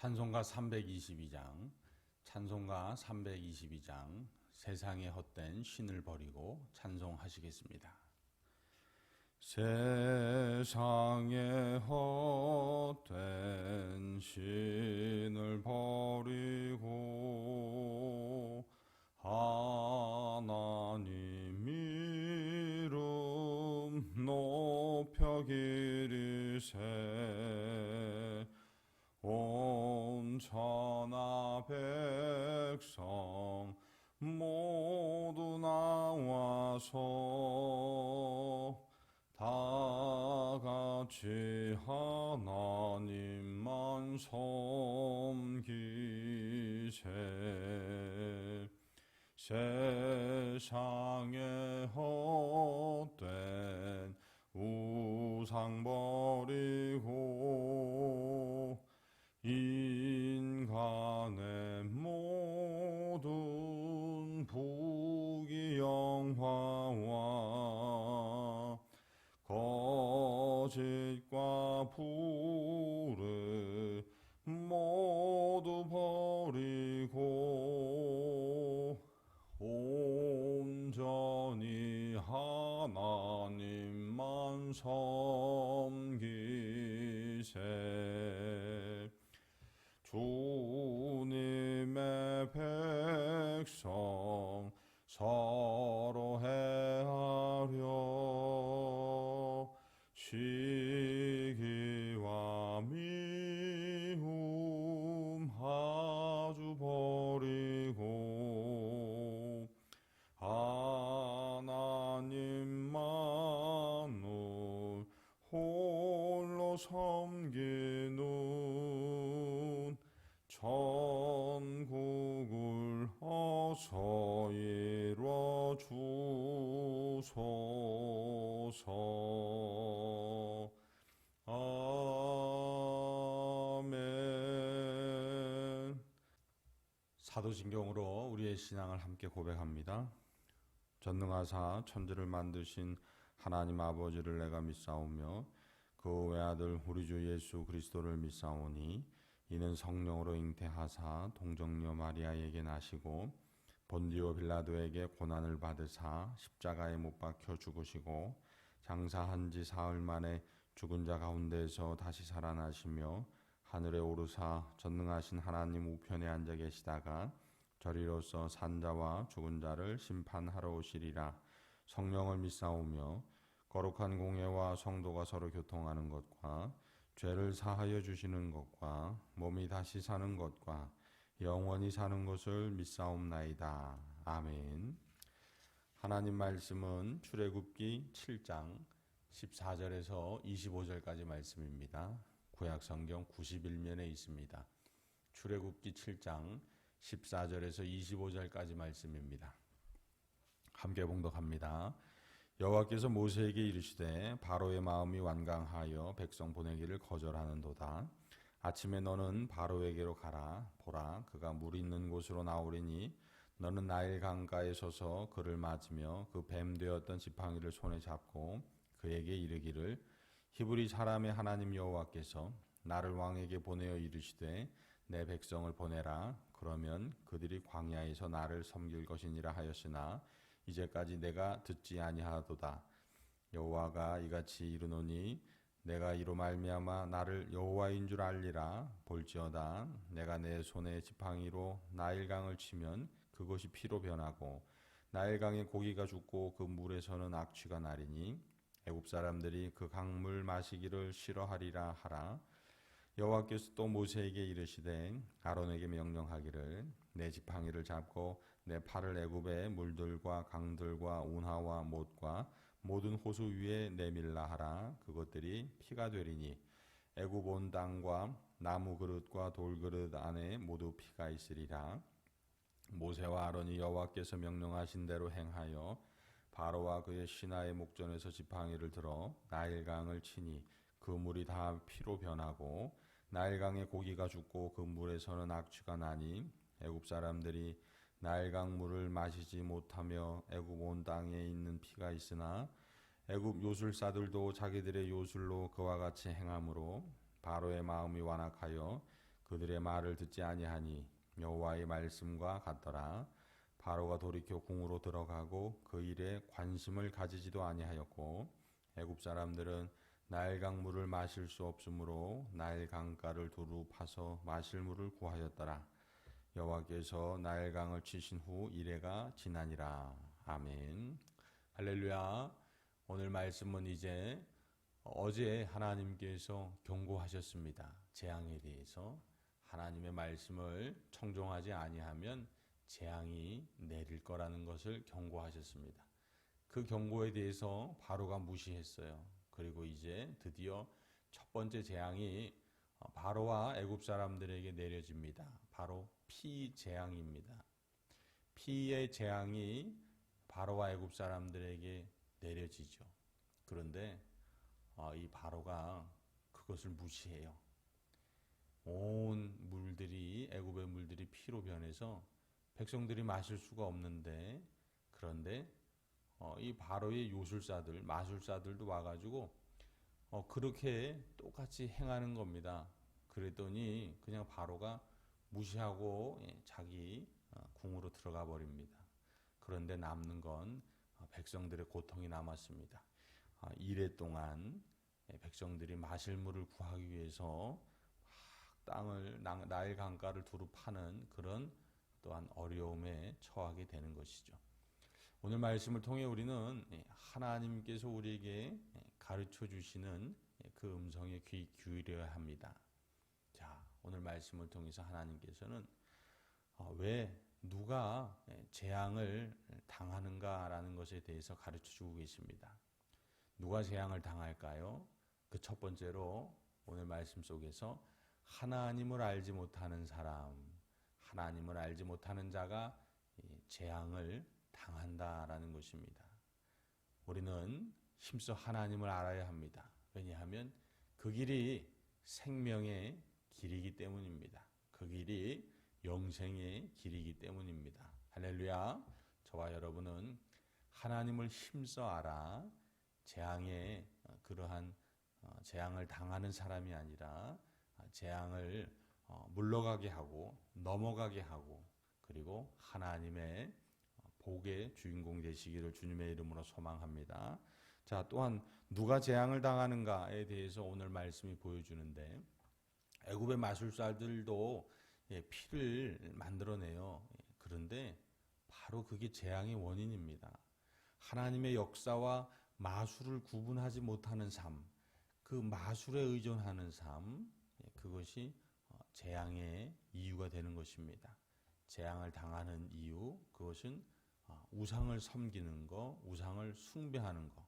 찬송가 322장, 찬송가 322장, 세상의 헛된 신을 버리고 찬송하시겠습니다. 세상의 헛된 신을 버리고 하나님 이름 높여 기리세 온 천하 백성 모두 나와서 다같이 하나님만 섬기세 세상의 헛된 우상 버리고 인간의 모든 부귀영화와 거짓과 불을 모두 버리고 온전히 하나님만 섬기세 주님의 백성 서로 해하려 시기와 미움 아주 버리고 하나님만을 홀로 섬기는 천국을 어서 이뤄 주소서. 아멘. 사도신경으로 우리의 신앙을 함께 고백합니다. 전능하사 천지를 만드신 하나님 아버지를 내가 믿사오며 그 외아들 우리 주 예수 그리스도를 믿사오니 이는 성령으로 잉태하사 동정녀 마리아에게 나시고 본디오 빌라도에게 고난을 받으사 십자가에 못 박혀 죽으시고 장사한 지 사흘 만에 죽은 자 가운데에서 다시 살아나시며 하늘에 오르사 전능하신 하나님 우편에 앉아 계시다가 저리로서 산자와 죽은 자를 심판하러 오시리라. 성령을 믿사오며 거룩한 공예와 성도가 서로 교통하는 것과 죄를 사하여 주시는 것과 몸이 다시 사는 것과 영원히 사는 것을 믿사옵나이다. 아멘. 하나님 말씀은 출애굽기 7장 14절에서 25절까지 말씀입니다. 구약성경 91면에 있습니다. 출애굽기 7장 14절에서 25절까지 말씀입니다. 함께 봉독합니다. 여호와께서 모세에게 이르시되 바로의 마음이 완강하여 백성 보내기를 거절하는도다. 아침에 너는 바로에게로 가라. 보라, 그가 물 있는 곳으로 나오리니 너는 나일 강가에 서서 그를 맞으며 그 뱀 되었던 지팡이를 손에 잡고 그에게 이르기를 히브리 사람의 하나님 여호와께서 나를 왕에게 보내어 이르시되 내 백성을 보내라. 그러면 그들이 광야에서 나를 섬길 것이니라 하였으나 이제까지 내가 듣지 아니하도다. 여호와가 이같이 이르노니 내가 이로 말미암아 나를 여호와인 줄 알리라. 볼지어다 내가 내 손에 지팡이로 나일강을 치면 그것이 피로 변하고 나일강에 고기가 죽고 그 물에서는 악취가 나리니 애굽 사람들이 그 강물 마시기를 싫어하리라 하라. 여호와께서 또 모세에게 이르시되 아론에게 명령하기를 내 지팡이를 잡고 내 팔을 애굽의 물들과 강들과 운하와 못과 모든 호수 위에 내밀라 하라. 그것들이 피가 되리니 애굽 온 땅과 나무 그릇과 돌 그릇 안에 모두 피가 있으리라. 모세와 아론이 여호와께서 명령하신 대로 행하여 바로와 그의 신하의 목전에서 지팡이를 들어 나일강을 치니 그 물이 다 피로 변하고 나일강에 고기가 죽고 그 물에서는 악취가 나니 애굽 사람들이 나일강 물을 마시지 못하며 애굽 온 땅에 있는 피가 있으나 애굽 요술사들도 자기들의 요술로 그와 같이 행함으로 바로의 마음이 완악하여 그들의 말을 듣지 아니하니 여호와의 말씀과 같더라. 바로가 돌이켜 궁으로 들어가고 그 일에 관심을 가지지도 아니하였고 애굽 사람들은 나일강 물을 마실 수 없으므로 나일 강가를 두루 파서 마실 물을 구하였더라. 여호와께서 나일강을 치신 후 이레가 지나니라. 아멘. 할렐루야. 오늘 말씀은 이제 어제 하나님께서 경고하셨습니다. 재앙에 대해서 하나님의 말씀을 청종하지 아니하면 재앙이 내릴 거라는 것을 경고하셨습니다. 그 경고에 대해서 바로가 무시했어요. 그리고 이제 드디어 첫 번째 재앙이 바로와 애굽 사람들에게 내려집니다. 바로 피 재앙입니다. 피의 재앙이 바로와 애굽 사람들에게 내려지죠. 그런데 이 바로가 그것을 무시해요. 온 물들이 애굽의 물들이 피로 변해서 백성들이 마실 수가 없는데, 그런데 이 바로의 요술사들, 마술사들도 와가지고 그렇게 똑같이 행하는 겁니다. 그랬더니 그냥 바로가 무시하고 자기 궁으로 들어가 버립니다. 그런데 남는 건 백성들의 고통이 남았습니다. 이래 동안 백성들이 마실 물을 구하기 위해서 땅을 나일 강가를 두루 파는 그런 또한 어려움에 처하게 되는 것이죠. 오늘 말씀을 통해 우리는 하나님께서 우리에게 가르쳐 주시는 그 음성에 귀 기울여야 합니다. 자, 오늘 말씀을 통해서 하나님께서는 왜 누가 재앙을 당하는가라는 것에 대해서 가르쳐 주고 계십니다. 누가 재앙을 당할까요? 그 첫 번째로 오늘 말씀 속에서 하나님을 알지 못하는 사람, 하나님을 알지 못하는 자가 재앙을 당한다라는 것입니다. 우리는 힘써 하나님을 알아야 합니다. 왜냐하면 그 길이 생명의 길이기 때문입니다. 그 길이 영생의 길이기 때문입니다. 할렐루야. 저와 여러분은 하나님을 힘써 알아 재앙에 그러한 재앙을 당하는 사람이 아니라 재앙을 물러가게 하고 넘어가게 하고 그리고 하나님의 복의 주인공 되시기를 주님의 이름으로 소망합니다. 자, 또한 누가 재앙을 당하는가에 대해서 오늘 말씀이 보여주는데, 애굽의 마술사들도 피를 만들어내요. 그런데 바로 그게 재앙의 원인입니다. 하나님의 역사와 마술을 구분하지 못하는 삶, 그 마술에 의존하는 삶, 그것이 재앙의 이유가 되는 것입니다. 재앙을 당하는 이유, 그것은 우상을 섬기는 것, 우상을 숭배하는 것,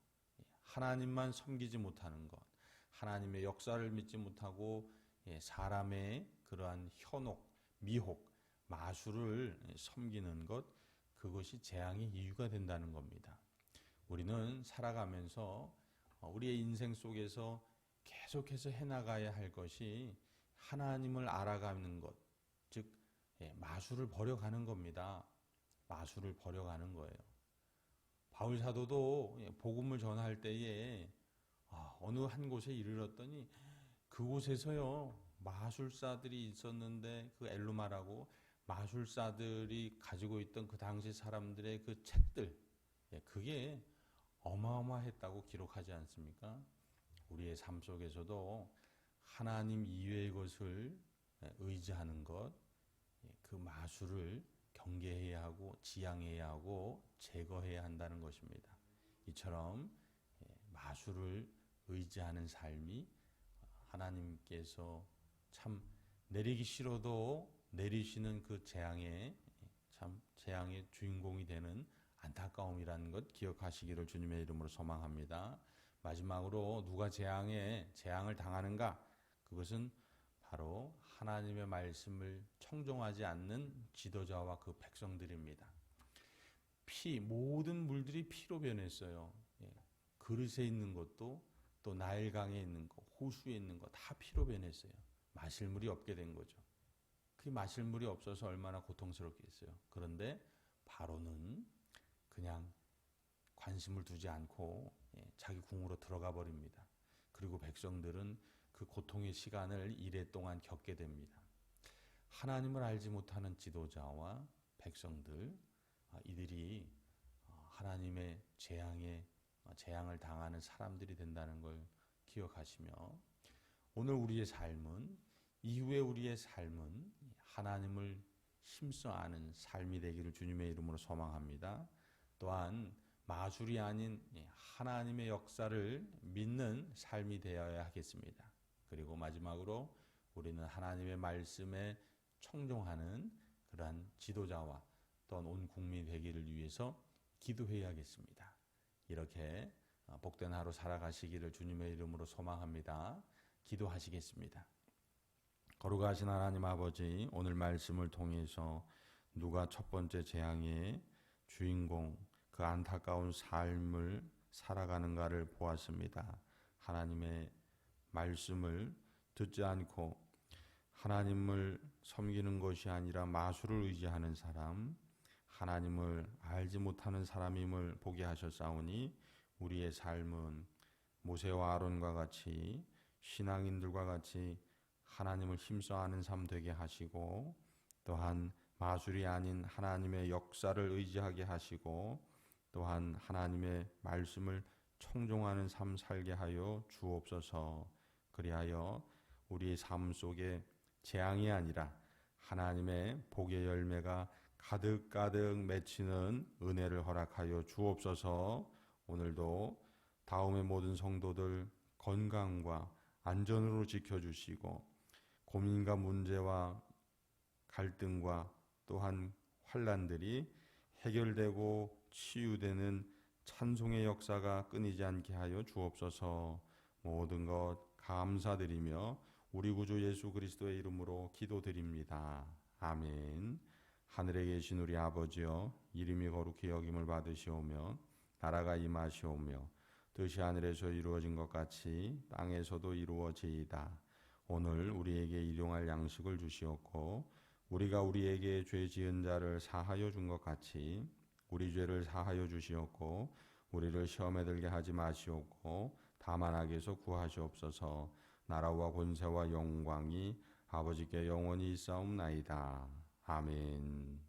하나님만 섬기지 못하는 것, 하나님의 역사를 믿지 못하고 사람의 그러한 현혹, 미혹, 마술을 섬기는 것, 그것이 재앙의 이유가 된다는 겁니다. 우리는 살아가면서 우리의 인생 속에서 계속해서 해나가야 할 것이 하나님을 알아가는 것, 즉 마술을 버려가는 겁니다. 마술을 버려가는 거예요. 바울 사도도 복음을 전할 때에 어느 한 곳에 이르렀더니 그곳에서요 마술사들이 있었는데, 그 엘루마라고 마술사들이 가지고 있던 그 당시 사람들의 그 책들, 그게 어마어마했다고 기록하지 않습니까? 우리의 삶 속에서도 하나님 이외의 것을 의지하는 것, 그 마술을 경계해야 하고 지양해야 하고 제거해야 한다는 것입니다. 이처럼 마술을 의지하는 삶이 하나님께서 참 내리기 싫어도 내리시는 그 재앙의 주인공이 되는 안타까움이라는 것 기억하시기를 주님의 이름으로 소망합니다. 마지막으로 누가 재앙을 당하는가? 그것은 바로 하나님의 말씀을 청종하지 않는 지도자와 그 백성들입니다. 모든 물들이 피로 변했어요. 그릇에 있는 것도 또 나일강에 있는 것, 호수에 있는 것 다 피로 변했어요. 마실 물이 없게 된 거죠. 그 마실 물이 없어서 얼마나 고통스럽겠어요. 그런데 바로는 그냥 관심을 두지 않고 자기 궁으로 들어가 버립니다. 그리고 백성들은 그 고통의 시간을 이래 동안 겪게 됩니다. 하나님을 알지 못하는 지도자와 백성들, 이들이 하나님의 재앙을 당하는 사람들이 된다는 걸 기억하시며, 오늘 우리의 삶은, 이후에 우리의 삶은 하나님을 힘써 아는 삶이 되기를 주님의 이름으로 소망합니다. 또한 마술이 아닌 하나님의 역사를 믿는 삶이 되어야 하겠습니다. 그리고 마지막으로 우리는 하나님의 말씀에 청종하는 그러한 지도자와 또한 온 국민이 되기를 위해서 기도해야겠습니다. 이렇게 복된 하루 살아가시기를 주님의 이름으로 소망합니다. 기도하시겠습니다. 거룩하신 하나님 아버지, 오늘 말씀을 통해서 누가 첫 번째 재앙의 주인공, 그 안타까운 삶을 살아가는가를 보았습니다. 하나님의 말씀을 듣지 않고 하나님을 섬기는 것이 아니라 마술을 의지하는 사람, 하나님을 알지 못하는 사람임을 보게 하셨사오니, 우리의 삶은 모세와 아론과 같이, 신앙인들과 같이 하나님을 힘써 아는 삶 되게 하시고, 또한 마술이 아닌 하나님의 역사를 의지하게 하시고, 또한 하나님의 말씀을 청종하는 삶 살게 하여 주옵소서. 그리하여 우리의 삶 속에 재앙이 아니라 하나님의 복의 열매가 가득가득 맺히는 은혜를 허락하여 주옵소서. 오늘도 다음의 모든 성도들 건강과 안전으로 지켜주시고, 고민과 문제와 갈등과 또한 환난들이 해결되고 치유되는 찬송의 역사가 끊이지 않게 하여 주옵소서. 모든 것 감사드리며 우리 구주 예수 그리스도의 이름으로 기도드립니다. 아멘. 하늘에 계신 우리 아버지여, 이름이 거룩히 여김을 받으시오며 나라가 임하시오며 뜻이 하늘에서 이루어진 것 같이 땅에서도 이루어지이다. 오늘 우리에게 일용할 양식을 주시옵고, 우리가 우리에게 죄 지은 자를 사하여 준 것 같이 우리 죄를 사하여 주시옵고, 우리를 시험에 들게 하지 마시옵고 다만 악에서 구하시옵소서. 나라와 권세와 영광이 아버지께 영원히 있사옵나이다. 아멘.